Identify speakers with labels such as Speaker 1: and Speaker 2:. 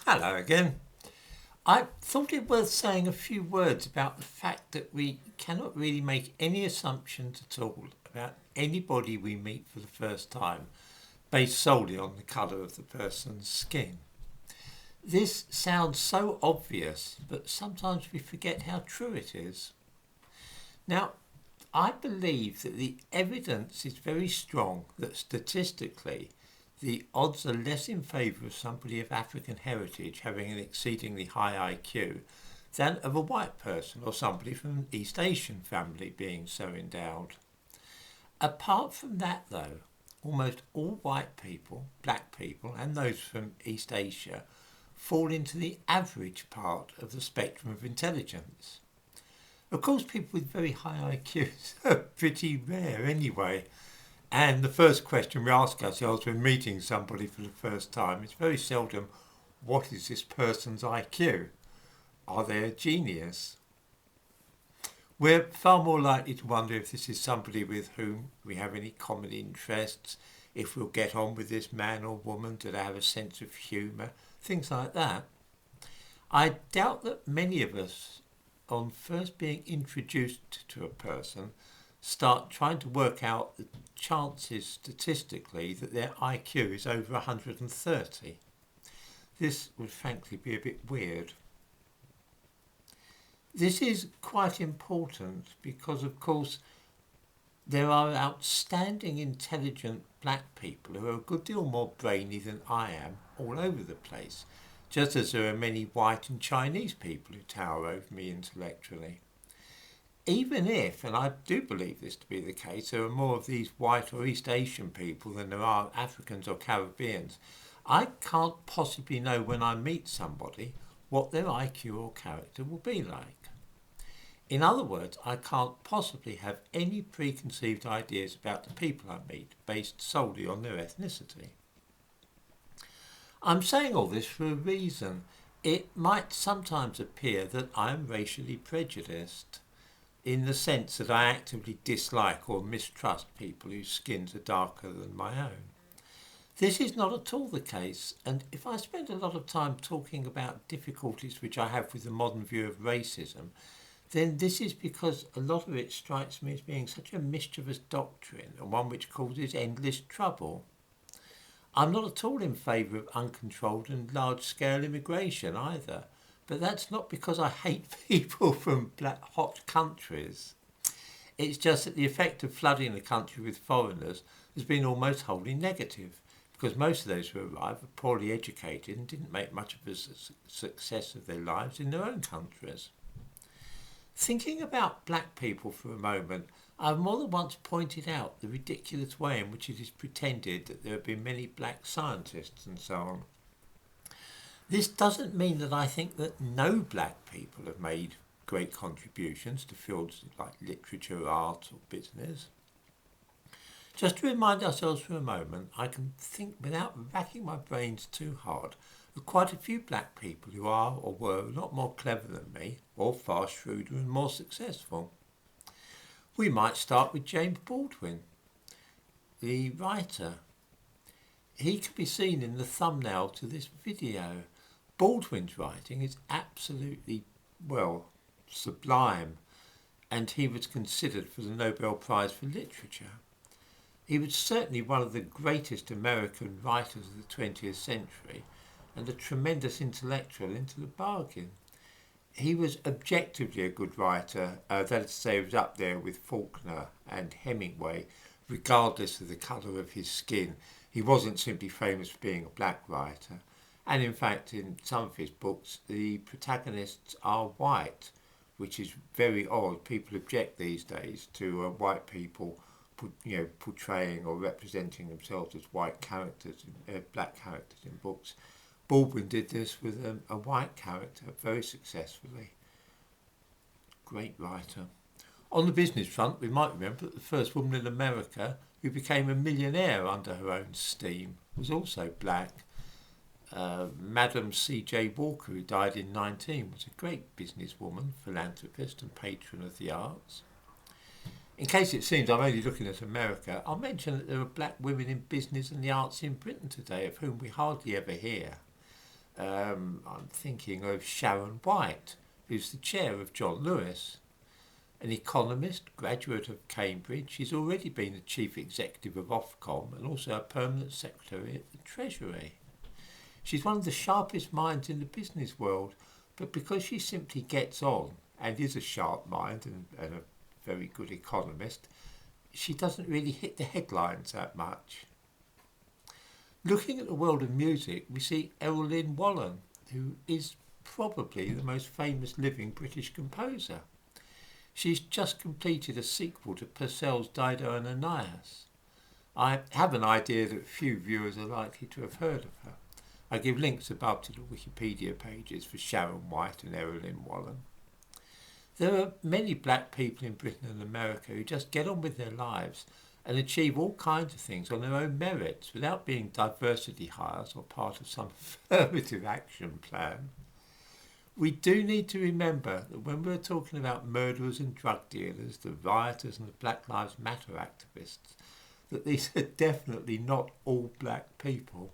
Speaker 1: Hello again. I thought it worth saying a few words about the fact that we cannot really make any assumptions at all about anybody we meet for the first time based solely on the colour of the person's skin. This sounds so obvious, but sometimes we forget how true it is. Now, I believe that the evidence is very strong that statistically the odds are less in favour of somebody of African heritage having an exceedingly high IQ than of a white person or somebody from an East Asian family being so endowed. Apart from that, though, almost all white people, black people, and those from East Asia fall into the average part of the spectrum of intelligence. Of course, people with very high IQs are pretty rare anyway. And the first question we ask ourselves when meeting somebody for the first time is very seldom, what is this person's IQ? Are they a genius? We're far more likely to wonder if this is somebody with whom we have any common interests, if we'll get on with this man or woman, do they have a sense of humour, things like that. I doubt that many of us, on first being introduced to a person, start trying to work out the chances statistically that their IQ is over 130. This would frankly be a bit weird. This is quite important because, of course, there are outstanding, intelligent black people who are a good deal more brainy than I am all over the place, just as there are many white and Chinese people who tower over me intellectually. Even if, and I do believe this to be the case, there are more of these white or East Asian people than there are Africans or Caribbeans, I can't possibly know when I meet somebody what their IQ or character will be like. In other words, I can't possibly have any preconceived ideas about the people I meet based solely on their ethnicity. I'm saying all this for a reason. It might sometimes appear that I am racially prejudiced, in the sense that I actively dislike or mistrust people whose skins are darker than my own. This is not at all the case, and if I spend a lot of time talking about difficulties which I have with the modern view of racism, then this is because a lot of it strikes me as being such a mischievous doctrine and one which causes endless trouble. I'm not at all in favour of uncontrolled and large-scale immigration either, but that's not because I hate people from hot countries. It's just that the effect of flooding the country with foreigners has been almost wholly negative, because most of those who arrive are poorly educated and didn't make much of a success of their lives in their own countries. Thinking about black people for a moment, I've more than once pointed out the ridiculous way in which it is pretended that there have been many black scientists and so on. This doesn't mean that I think that no black people have made great contributions to fields like literature, art or business. Just to remind ourselves for a moment, I can think without racking my brains too hard of quite a few black people who are or were a lot more clever than me, or far shrewder and more successful. We might start with James Baldwin, the writer. He can be seen in the thumbnail to this video. Baldwin's writing is absolutely, sublime, and he was considered for the Nobel Prize for Literature. He was certainly one of the greatest American writers of the 20th century, and a tremendous intellectual into the bargain. He was objectively a good writer, that is to say, he was up there with Faulkner and Hemingway, regardless of the colour of his skin. He wasn't simply famous for being a black writer. And in fact, in some of his books, the protagonists are white, which is very odd. People object these days to white people, portraying or representing themselves as white characters, black characters in books. Baldwin did this with a white character very successfully. Great writer. On the business front, we might remember that the first woman in America who became a millionaire under her own steam was also black. Madam C.J. Walker, who died in 19, was a great businesswoman, philanthropist and patron of the arts. In case it seems I'm only looking at America, I'll mention that there are black women in business and the arts in Britain today, of whom we hardly ever hear. I'm thinking of Sharon White, who's the chair of John Lewis, an economist, graduate of Cambridge. She's already been the chief executive of Ofcom and also a permanent secretary at the Treasury. She's one of the sharpest minds in the business world, but because she simply gets on and is a sharp mind and a very good economist, she doesn't really hit the headlines that much. Looking at the world of music, we see Errol Lynn Wallen, who is probably the most famous living British composer. She's just completed a sequel to Purcell's Dido and Aeneas. I have an idea that few viewers are likely to have heard of her. I give links above to the Wikipedia pages for Sharon White and Errol Lynn Wallen. There are many black people in Britain and America who just get on with their lives and achieve all kinds of things on their own merits without being diversity hires or part of some affirmative action plan. We do need to remember that when we're talking about murderers and drug dealers, the rioters and the Black Lives Matter activists, that these are definitely not all black people.